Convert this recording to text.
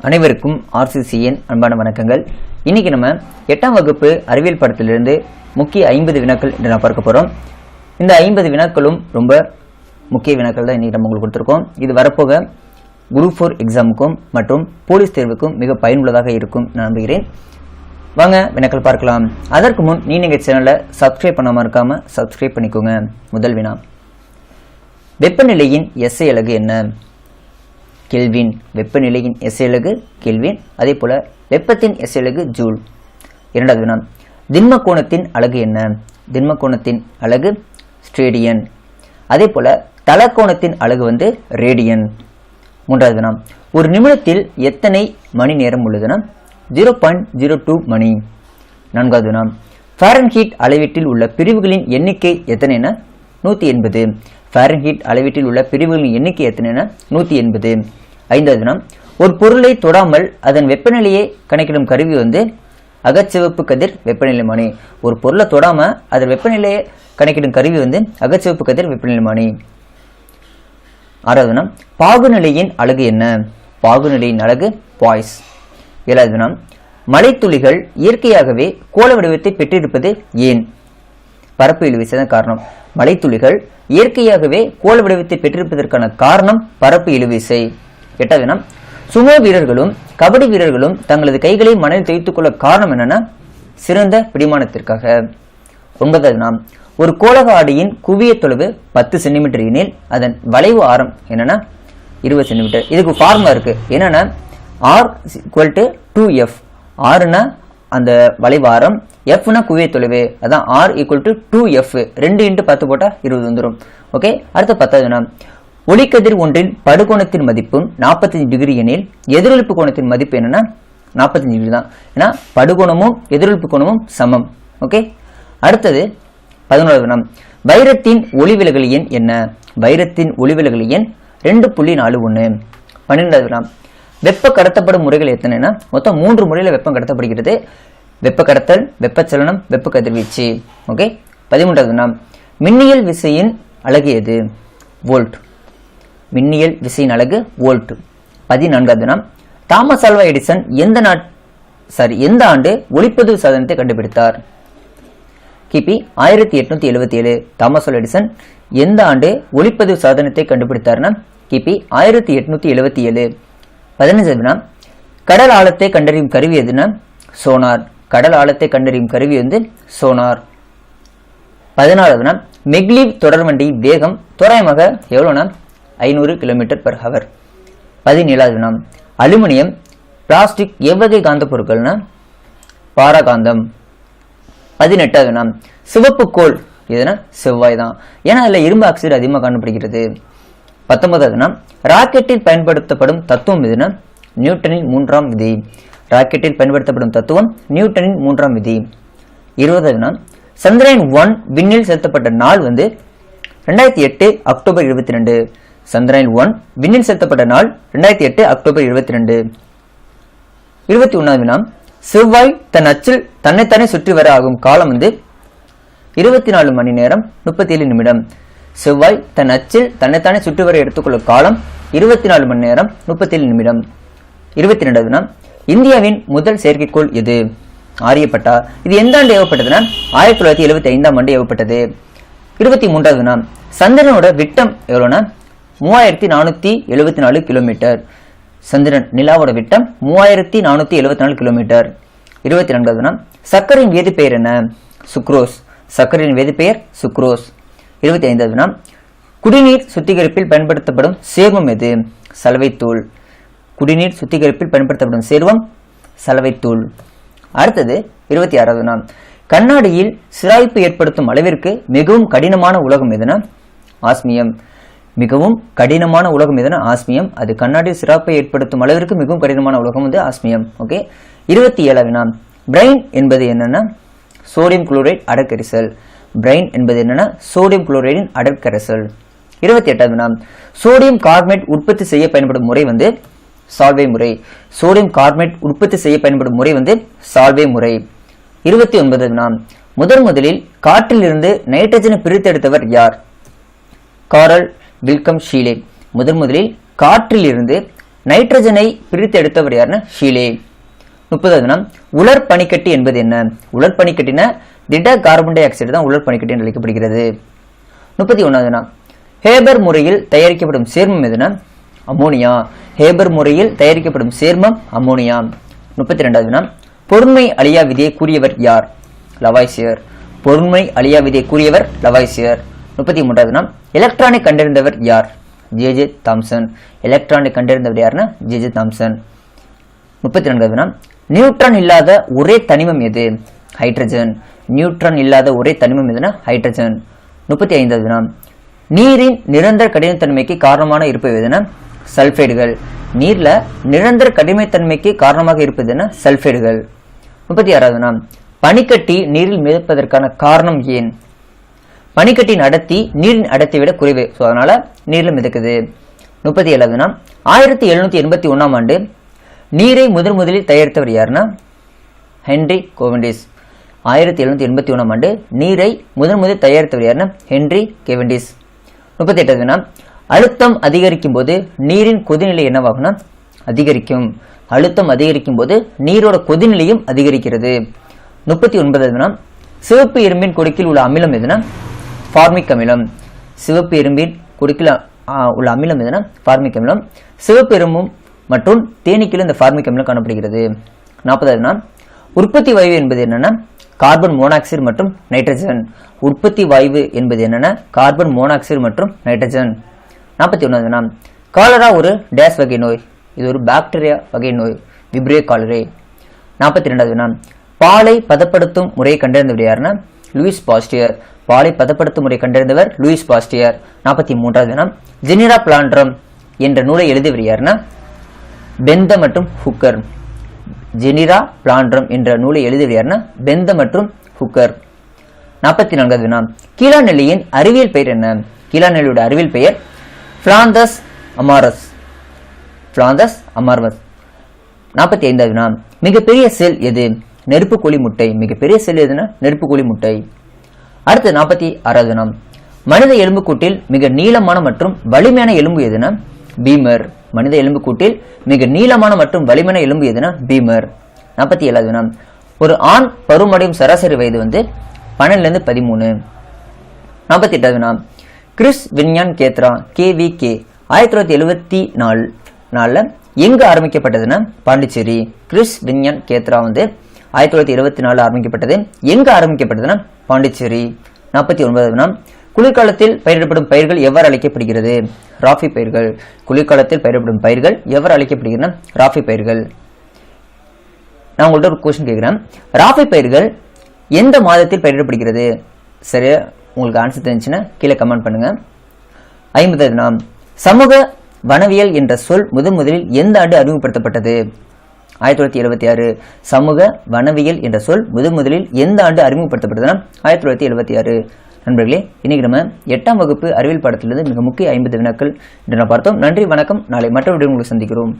அனைவருக்கும் RCCN அன்பான வணக்கங்கள். இன்னைக்கு நம்ம 8ஆம் வகுப்பு அறிவியல் பாடத்திலிருந்து முக்கிய 50 வினாக்கள் என்று நான் பார்க்க போறோம். இந்த 50 வினாக்களும் ரொம்ப முக்கிய வினாக்கள் தான் இன்னைக்கு நம்ம உங்களுக்கு கொடுத்திருக்கோம். இது வரப்போக குரூப் 4 எக்ஸாமுக்கும் மற்றும் போலீஸ் தேர்வுக்கும் மிக பயனுள்ளதாக இருக்கும் நான் நம்புகிறேன். வாங்க வினாக்கள் பார்க்கலாம். அதற்கு முன் நீங்க சேனலை சப்ஸ்கிரைப் பண்ணாம இருக்காம சப்ஸ்கிரைப் பண்ணிக்கோங்க. முதல் வினா, வெப்பநிலையின் SI அலகு என்ன? கெல்வின். வெப்பநிலையின் SI அலகு கெல்வின். அதே போல வெப்பத்தின் SI அலகு ஜூல். இரண்டாவது வினா, திண்ம கோணத்தின் அலகு என்ன? திண்ம கோணத்தின் அலகு ஸ்டேடியன். அதே போல தலக்கோணத்தின் அலகு ரேடியன். மூன்றாவது வினா, ஒரு நிமிடத்தில் எத்தனை மணி நேரம் உள்ளதுன்னா 0.02 மணி. நான்காவது வினா, ஃபாரன்ஹீட் அளவீட்டில் உள்ள பிரிவுகளின் எண்ணிக்கை எத்தனைனா 180. ஃபாரன்ஹீட் அளவீட்டில் உள்ள பிரிவுகளின் எண்ணிக்கை எத்தனைனா 180. ஐந்தாவது வினா, ஒரு பொருளை தொடாமல் அதன் வெப்பநிலையை கணக்கிடும் கருவி அகச்சிவப்பு கதிர் வெப்பநிலைமானி. ஒரு பொருளை தொடாம அதன் வெப்பநிலையை கணக்கிடும் கருவி அகச்சிவப்பு கதிர் வெப்பநிலைமானி. ஆறாவது வினா, பாகுநிலையின் அலகு என்ன? பாகுநிலையின் அலகு பாய்ஸ். ஏழாவது வினா, மழைத்துளிகள் இயற்கையாகவே கோள வடிவத்தை பெற்றிருப்பது ஏன்? பரப்பு இழுவிசை தான் காரணம். மழைத்துளிகள் இயற்கையாகவே கோள வடிவத்தை பெற்றிருப்பதற்கான காரணம் பரப்பு இழுவிசை. எட்டாவது வினா, சுமோ வீரர்களும் கபடி வீரர்களும் தங்களது கைகளை மணலில் தேய்த்துக் கொள்ள காரணம் என்னன்னா சிறந்த பிடிமானத்திற்காக. ஒன்பதாவது வினா, ஒரு கோளக ஆடியின் குவிய தொலைவு 10 சென்டிமீட்டர் எனில் அதன் வளைவு ஆரம் என்னன்னா 20 சென்டிமீட்டர். இதுக்கு ஃபார்முலா இருக்கு. என்னன்னா R = 2F. ஆறுனா அந்த வளைவு ஆரம், Fனா குவிய தொலைவு. அதான் R = 2F. 2 × 10 போட்டா 20 வந்துடும். ஓகே. அடுத்த 10வது வினா, ஒளிக்கதிர் ஒன்றின் படுகோணத்தின் மதிப்பும் 45 டிகிரி எனில் எதிரொலிப்பு கோணத்தின் மதிப்பு என்னன்னா 45 டிகிரி தான். ஏன்னா படுகோணமும் எதிரொலிப்பு கோணமும் சமம். ஓகே. அடுத்தது 11வது வினா, வைரத்தின் ஒளிவிலகல் எண் என்ன? வைரத்தின் ஒளிவிலகல் எண் 2.41. 12வது வினா, வெப்ப கடத்தப்படும் முறைகள் எத்தனைனா மொத்தம் 3 முறையில் வெப்பம் கடத்தப்படுகிறது. வெப்ப கடத்தல், வெப்பச்சலனம், வெப்ப கதிர்வீச்சு. ஓகே. 13வது வினா, மின்னியல் விசையின் அலகு எது? வோல்ட். மின்னியல் விசையின் அலகு வோல்ட். 14வது வினா, தாமஸ் ஆல்வா எடிசன் எந்த ஆண்டு ஒளிப்பதிவு சாதனத்தை கண்டுபிடித்தார்? கிபி 1877. தாமஸ் ஆல்வா எடிசன் எந்த ஆண்டு ஒளிப்பதிவு சாதனத்தை கண்டுபிடித்தார்னா கிபி 1877. 15வது வினா, கடல் ஆழத்தை கண்டறியும் கருவி எதுனா சோனார். கடல் ஆழத்தை கண்டறியும் கருவி சோனார். 16வது வினா, மெக்லீவ் தொடர்வண்டி வேகம் தோராயமாக எவ்வளோனா 500 km/h. 17வது வினா, அலுமினியம், பிளாஸ்டிக் எவ்வகை காந்த பொருட்கள்னா பாரகாந்தம். 18வது வினா, சிவப்பு கோள் எதுனா செவ்வாய் தான். ஏன்னா அதுல இரும்பு ஆக்சைடு அதிகமாக காணப்படுகிறது. 19வது வினா, ராக்கெட்டில் பயன்படுத்தப்படும் தத்துவம் எதுனா நியூட்டனின் 3ஆம் விதி. ராக்கெட்டில் பயன்படுத்தப்படும் தத்துவம் நியூட்டனின் 3ஆம் விதி. 20வது வினா, சந்திரயான் 1 விண்ணில் செலுத்தப்பட்ட நாள் 2008 அக்டோபர் 22. சந்திரயான் 1 விண்ணில் செலுத்தப்பட்ட நாள் 2008 அக்டோபர் 22. 21வது வினா, செவ்வாய் தன் அச்சில் தன்னைத்தானே சுற்றி வர ஆகும் காலம் 24 மணி நேரம் 37 நிமிடம். செவ்வாய் தன் அச்சில் தன்னைத்தானே சுற்றி வர எடுத்துக்கொள்ளும் காலம் 24 மணி நேரம் 37 நிமிடம். 22வது வினா, இந்தியாவின் முதல் செயற்கைக்கோள் எது? ஆரியப்பட்டா. இது எந்த ஆண்டு ஏவப்பட்டதுன்னா 1975ஆம் ஆண்டு ஏவப்பட்டது. 23வது வினா, சந்திரனோட விட்டம் எவ்வளோனா 3474 கிலோமீட்டர். சந்திரன் நிலாவோட விட்டம் 3474 கிலோமீட்டர். 24வது வினா, சர்க்கரையின் வேதிப்பெயர் என்ன? சுக்ரோஸ். சர்க்கரையின் வேதிப்பெயர் சுக்ரோஸ். 25வது வினா, குடிநீர் சுத்திகரிப்பில் பயன்படுத்தப்படும் சேர்மம் எது? சலவைத்தூள். குடிநீர் சுத்திகரிப்பில் பயன்படுத்தப்படும் சேர்மம் சலவைத்தூள். அடுத்தது 26வது வினா, கண்ணாடியில் சிராய்ப்பு ஏற்படுத்தும் அளவிற்கு மிகவும் கடினமான உலோகம் எதுனா ஆஸ்மியம். மிகவும் கடினமான உலோகம் எதுனா ஆஸ்மியம். அது கண்ணாடியில் சிராய்ப்பை ஏற்படுத்தும் அளவிற்கு மிகவும் கடினமான உலோகம் ஆஸ்மியம். ஓகே. 27வது வினா, பிரைன் என்பது என்னன்னா சோடியம் குளோரைடு அடர்கரிசல். பிரைன் என்பது என்னன்னா சோடியம் குளோரைடின் அடர்கரைசல். 28வது வினா, சோடியம் கார்பனேட் உற்பத்தி செய்ய பயன்படும் முறை சால்வே முறை. சோடியம் கார்பனேட் உற்பத்தி செய்ய பயன்படும் முறை சால்வே முறை. 29வது வினா, முதலில் காற்றில் இருந்து நைட்ரஜனை பிரித்தெடுத்தவர் யார்? காரல் வில்கம் ஷீலே. முதலில் காற்றில் இருந்து நைட்ரஜனை பிரித்து எடுத்தவர் யாருன்னா ஷீலே. 30 உலர் பனிக்கட்டி என்பது என்ன? உலர் பனிக்கட்டின திட கார்பன் டை ஆக்சைடு தான் உலர் பனிக்கட்டி என்று அழைக்கப்படுகிறது. 31 ஹேபர் முறையில் தயாரிக்கப்படும் சேர்மம் எதுனா அமோனியா. ஹேபர் முறையில் தயாரிக்கப்படும் சேர்மம் அமோனியா. 32 பொருண்மை அழியா விதியை கூறியவர் யார்? லவாய்சியர். பொருண்மை அழியா விதியை கூறியவர் லவாய்சியர். 33 எலக்ட்ரானை கண்டறிந்தவர் யார்? J Thomson. எலக்ட்ரானை கண்டறிந்தவர் யாருன்னா ஜே தாம்சன். 34 நியூட்ரான் இல்லாத ஒரே தனிமம் எது? ஹைட்ரஜன். நியூட்ரான் இல்லாத ஒரே தனிமம் எதுனா ஹைட்ரஜன். 35 நீரின் நிரந்தர கடினத்தன்மைக்கு காரணமான இருப்பது எதுனா சல்பைடுகள். நீர்ல நிரந்தர கடினத்தன்மைக்கு காரணமாக இருப்பது என்ன? சல்பைடுகள். 36 பனிக்கட்டி நீரில் மிதப்பதற்கான காரணம் ஏன்? பனிக்கட்டியின் அடர்த்தி நீரின் அடர்த்தியை விட குறைவு, அதனால நீரில் மிதக்குது. 37 1781 ஆண்டு நீரை முதலில் தயாரித்தவர் யாருன்னா ஹென்றி கேவெண்டிஷ். 1781 ஆண்டு நீரை முதலில் தயாரித்தவர் யாருன்னா ஹென்றி கேவெண்டிஷ். 38 அழுத்தம் அதிகரிக்கும் போது நீரின் கொதிநிலை என்னவாகும்னா அதிகரிக்கும். அழுத்தம் அதிகரிக்கும் போது நீரோட கொதிநிலையும் அதிகரிக்கிறது. 39 சிவப்பு எறும்பின் கொடுக்கில் உள்ள அமிலம் எதுனா ஃபார்மிக் அமிலம். சிவப்பு எறும்பின் கொடுக்கில் உள்ள அமிலம் எதுனா ஃபார்மிக் அமிலம். சிவப்பு எறும்பும் மற்றும் தேனீக்கிலும் இந்த ஃபார்மிக் அமிலம் காணப்படுகிறது. 40 உற்பத்தி வாயு என்பது என்னன்னா கார்பன் மோனாக்சைடு மற்றும் நைட்ரஜன். உற்பத்தி வாயு என்பது என்னன்னா கார்பன் மோனாக்சைடு மற்றும் நைட்ரஜன். 41 காலரா ஒரு டேஸ் வகை நோய். இது ஒரு பாக்டீரியா வகை நோய், விப்ரியோ காலரே. 42 பாலை பதப்படுத்தும் முறையை கண்டறிந்தவர் யாருன்னா லூயிஸ் பாஸ்டியர். பாலை பதப்படுத்தும் முறை கண்டறிந்தவர் லூயிஸ் பாஸ்டியர். 43 ஜெனிரா பிளான்ட்ரம் என்ற நூலை எழுதியவர் யாருன்னா பெந்த மற்றும் ஹுக்கர். ஜெனிரா பிளான்ட்ரம் என்ற நூலை எழுதியவர் யாருன்னா பெந்த மற்றும் ஹுக்கர். 44 கீழாநெல்லியின் அறிவியல் பெயர் என்ன? கீழாநெல்லியோட அறிவியல் பெயர் பிளாந்தஸ் அமாரஸ். பிளாந்தஸ் அமாரஸ். 45 மிகப்பெரிய செல் எது? நெருப்புக்கோழி முட்டை. மிகப்பெரிய செல் எதுனா நெருப்புக்கோழி முட்டை. அடுத்து 46 மனித எலும்புக்கூட்டில் மிக நீளமான மற்றும் வலிமையான எலும்பு எதுனா பீமர். மனித எலும்புக்கூட்டில் மிக நீளமான மற்றும் வலிமையான எலும்பு எதுனா பீமர். 47 ஒரு ஆண் பருவமடையும் சராசரி வயது 12 to 13. 48 கிறிஸ் விஞ்ஞான் கேத்ரா KVK 1974 எங்கு ஆரம்பிக்கப்பட்டதுன்னா பாண்டிச்சேரி. கிறிஸ் விஞ்ஞான் கேத்ரா 1924 ஆரம்பிக்கப்பட்டது. எங்கு ஆரம்பிக்கப்பட்டதுன்னா பாண்டிச்சேரி. 49 குளிர்காலத்தில் பயிரிடப்படும் பயிர்கள் எவ்வாறு அழைக்கப்படுகிறது? ராஃபி பயிர்கள். குளிர்காலத்தில் பயிரிடப்படும் பயிர்கள் எவ்வாறு அழைக்கப்படுகின்றன? ராஃபி பயிர்கள். நான் உங்கள்ட்ட ஒரு கொஸ்டின் கேட்கிறேன். ராஃபி பயிர்கள் எந்த மாதத்தில் பயிரிடப்படுகிறது? சரியா உங்களுக்கு ஆன்சர் தெரிஞ்சுன்னா கீழே கமெண்ட் பண்ணுங்க. 50 சமூக வனவியல் என்ற சொல் முதலில் எந்த ஆண்டு அறிமுகப்படுத்தப்பட்டது? 1976. சமூக வனவியல் என்ற சொல் முதலில் எந்த ஆண்டு அறிமுகப்படுத்தப்பட்டதுன்னா 1976. நண்பர்களே, இன்னைக்கு நம்ம 8ஆம் வகுப்பு அறிவியல் பாடத்திலிருந்து மிக முக்கிய 50 வினாக்கள் என்று பார்த்தோம். நன்றி, வணக்கம். நாளை மற்ற வீடியோ உங்களுக்கு சந்திக்கிறோம்.